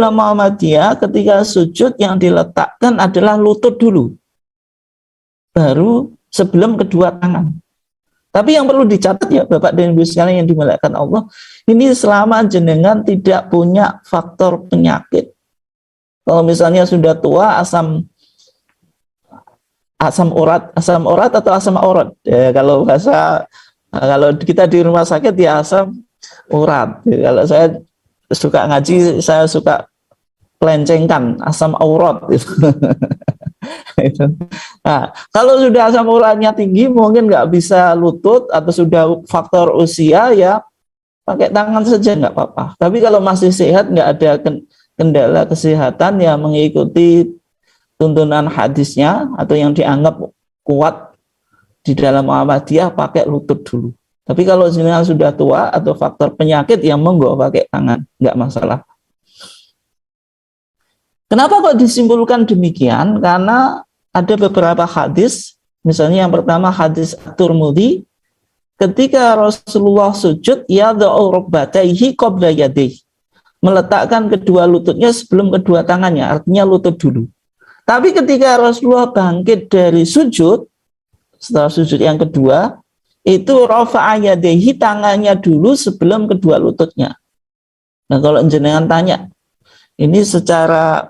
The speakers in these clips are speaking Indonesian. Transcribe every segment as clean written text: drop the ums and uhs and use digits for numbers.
dalam Muhammadiyah ketika sujud yang diletakkan adalah lutut dulu, baru sebelum kedua tangan. Tapi yang perlu dicatat ya Bapak dan Ibu sekalian yang dimuliakan Allah, ini selama jenengan tidak punya faktor penyakit. Kalau misalnya sudah tua, asam urat atau asam urat. Ya, kalau kita di rumah sakit ya asam urat. Ya, kalau saya suka ngaji, saya suka pelencengkan asam urat gitu. Nah, kalau sudah asam uratnya tinggi mungkin nggak bisa lutut atau sudah faktor usia ya pakai tangan saja nggak apa-apa. Tapi kalau masih sehat, nggak ada kendala kesehatan yang mengikuti tuntunan hadisnya atau yang dianggap kuat di dalam Muhammadiyah, pakai lutut dulu. Tapi kalau jenengan sudah tua atau faktor penyakit yang monggo pakai tangan, nggak masalah. Kenapa kok disimpulkan demikian? Karena ada beberapa hadis, misalnya yang pertama hadis At-Tirmidzi, ketika Rasulullah sujud, yad'u rukbatayhi qabla yadayhi, meletakkan kedua lututnya sebelum kedua tangannya, artinya lutut dulu. Tapi ketika Rasulullah bangkit dari sujud, setelah sujud yang kedua, itu rafa'a yadayhi, tangannya dulu sebelum kedua lututnya. Nah, kalau jenengan tanya, ini secara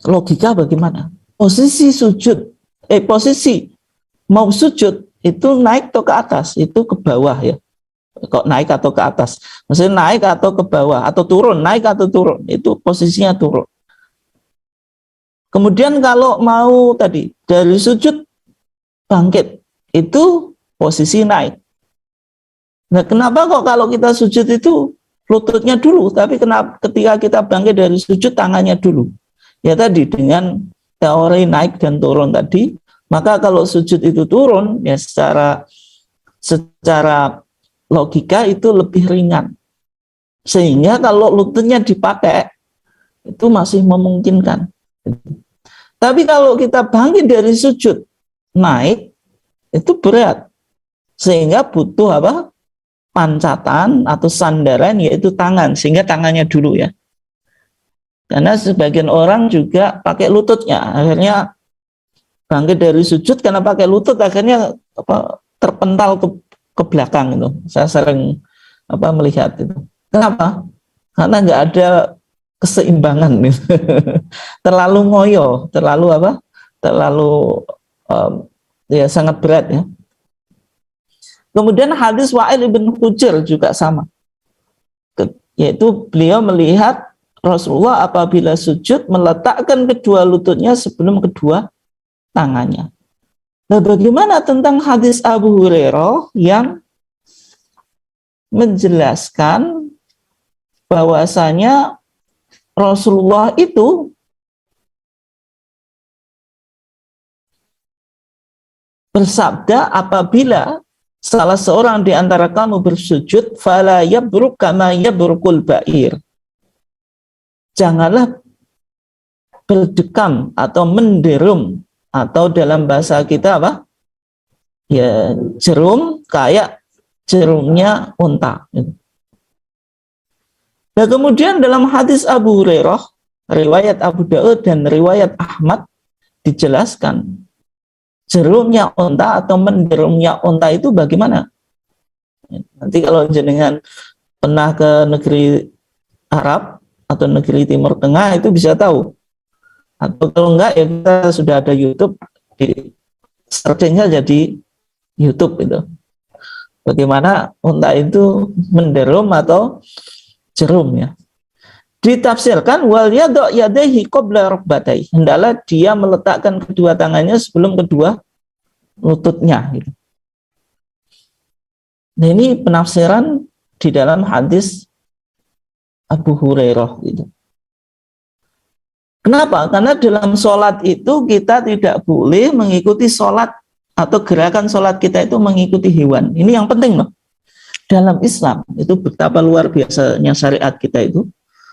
logika bagaimana? Posisi mau sujud itu naik atau ke atas, itu ke bawah ya. Kok naik atau ke atas? Maksudnya naik atau ke bawah atau turun, naik atau turun, itu posisinya turun. Kemudian kalau mau tadi dari sujud bangkit, itu posisi naik. Nah, kenapa kok kalau kita sujud itu lututnya dulu, tapi kenapa ketika kita bangkit dari sujud tangannya dulu? Ya tadi dengan teori naik dan turun tadi, maka kalau sujud itu turun ya secara logika itu lebih ringan. Sehingga kalau lututnya dipakai itu masih memungkinkan. Tapi kalau kita bangkit dari sujud naik itu berat. Sehingga butuh pancatan atau sandaran, yaitu tangan, sehingga tangannya dulu ya. Karena sebagian orang juga pakai lututnya, akhirnya bangkit dari sujud karena pakai lutut, akhirnya terpental ke belakang itu. Saya sering melihat itu. Kenapa? Karena nggak ada keseimbangan gitu. Terlalu ngoyo, terlalu ya sangat berat ya. Kemudian hadis Wa'il ibn Hujr juga sama, yaitu beliau melihat Rasulullah apabila sujud meletakkan kedua lututnya sebelum kedua tangannya. Nah, bagaimana tentang hadis Abu Hurairah yang menjelaskan bahwasanya Rasulullah itu bersabda, apabila salah seorang di antara kamu bersujud, fala yabruk kama yabrukul ba'ir, janganlah berdekam atau menderum, atau dalam bahasa kita ya jerum, kayak jerumnya unta. Nah, kemudian dalam hadis Abu Hurairah, riwayat Abu Daud dan riwayat Ahmad, dijelaskan jerumnya unta atau menderumnya unta itu bagaimana. Nanti kalau jenengan pernah ke negeri Arab atau negeri Timur Tengah itu bisa tahu. Atau kalau enggak ya kita sudah ada YouTube, di searching saja di YouTube itu. Bagaimana unta itu menderum atau jerum ya. Ditafsirkan wal yadha yadayhi qabla rukbatayhi, hendaklah dia meletakkan kedua tangannya sebelum kedua lututnya gitu. Nah, ini penafsiran di dalam hadis Abu Hurairah gitu. Kenapa? Karena dalam sholat itu kita tidak boleh mengikuti sholat atau gerakan sholat kita itu mengikuti hewan. Ini yang penting loh. Dalam Islam itu betapa luar biasanya syariat kita itu.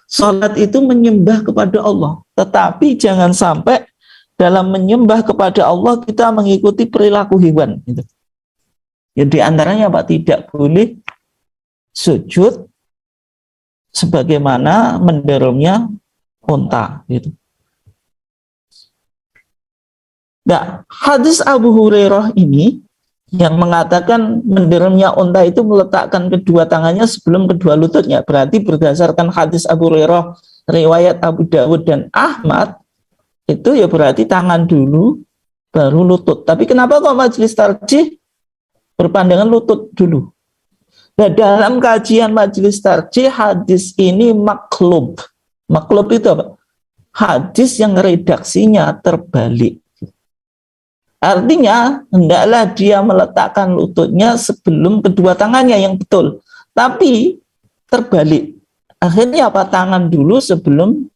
Sholat itu menyembah kepada Allah. Tetapi jangan sampai dalam menyembah kepada Allah kita mengikuti perilaku hewan. Gitu. Ya, di antaranya tidak boleh sujud sebagaimana menderumnya unta gitu. Nah, hadis Abu Hurairah ini yang mengatakan menderemnya unta itu meletakkan kedua tangannya sebelum kedua lututnya. Berarti berdasarkan hadis Abu Hurairah, riwayat Abu Dawud dan Ahmad, itu ya berarti tangan dulu, baru lutut. Tapi kenapa kok majelis tarjih berpandangan lutut dulu? Nah, dalam kajian majelis tarjih, hadis ini maklub. Maklub itu apa? Hadis yang redaksinya terbalik. Artinya, hendaklah dia meletakkan lututnya sebelum kedua tangannya yang betul. Tapi, terbalik. Akhirnya apa? Tangan dulu sebelum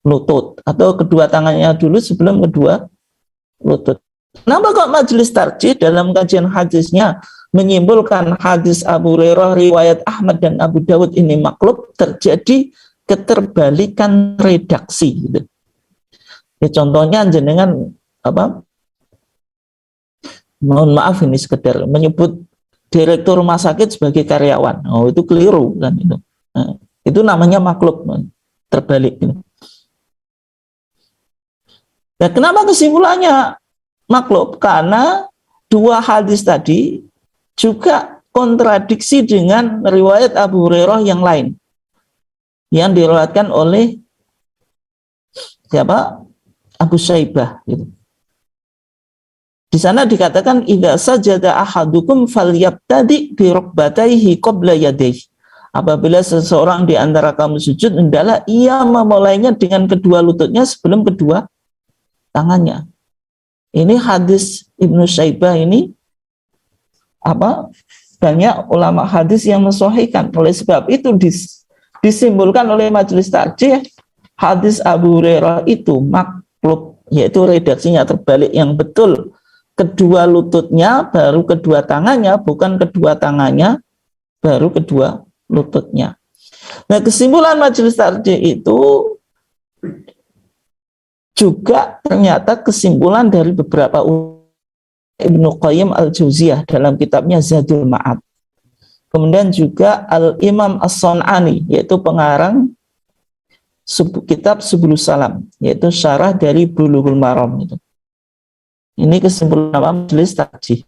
lutut. Atau kedua tangannya dulu sebelum kedua lutut. Kenapa kok majelis tarjih dalam kajian hadisnya menyimpulkan hadis Abu Hurairah, riwayat Ahmad dan Abu Dawud ini maklub? Terjadi keterbalikan redaksi. Gitu. Ya, contohnya jenengan apa? Mohon maaf ini sekedar menyebut direktur rumah sakit sebagai karyawan. Oh, itu keliru kan itu. Nah, itu namanya maklub, terbalik. Gitu. Nah, kenapa kesimpulannya maklub? Karena dua hadis tadi juga kontradiksi dengan riwayat Abu Hurairah yang lain yang diriwayatkan oleh siapa? Abu Syaibah. Gitu. Di sana dikatakan idza sajada ahadukum falyabtadi bi rukbatayhi qabla yadayhi. Apabila seseorang di antara kamu sujud, hendaklah ia memulainya dengan kedua lututnya sebelum kedua tangannya. Ini hadis Ibnu Syaibah ini apa? Banyak ulama hadis yang mensahihkan. Oleh sebab itu disimpulkan oleh majelis tarjih hadis Abu Hurairah itu maklub, yaitu redaksinya terbalik. Yang betul kedua lututnya baru kedua tangannya, bukan kedua tangannya baru kedua lututnya. Nah, kesimpulan majelis tarjih itu juga ternyata kesimpulan dari beberapa Ibnu Qayyim al-Jauziyah dalam kitabnya Zadul Ma'ad. Kemudian juga Al-Imam As-Sun'ani, yaitu pengarang kitab Subulus Salam, yaitu syarah dari Bulughul Maram itu. Ini kesimpulan majelis tarjih.